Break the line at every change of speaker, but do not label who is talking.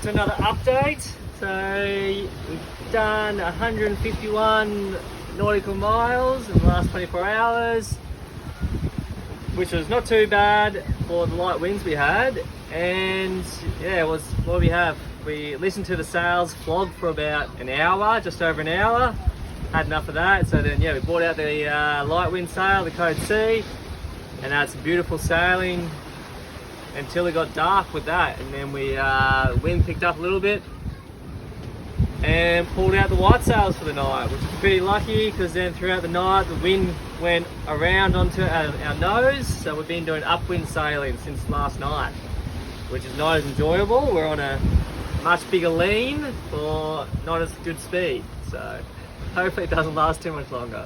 to another update. So we've done 151 nautical miles in the last 24 hours, which was not too bad for the light winds we had. And yeah, what do we have? We listened to the sails flog for about an hour, just over an hour. Had enough of that, so then yeah, we brought out the light wind sail, the Code C, and had some beautiful sailing until it got dark with that, and then we wind picked up a little bit and pulled out the white sails for the night, which was pretty lucky because then throughout the night the wind went around onto our nose, so we've been doing upwind sailing since last night, which is not as enjoyable. We're on a much bigger lean for not as good speed, so hopefully it doesn't last too much longer.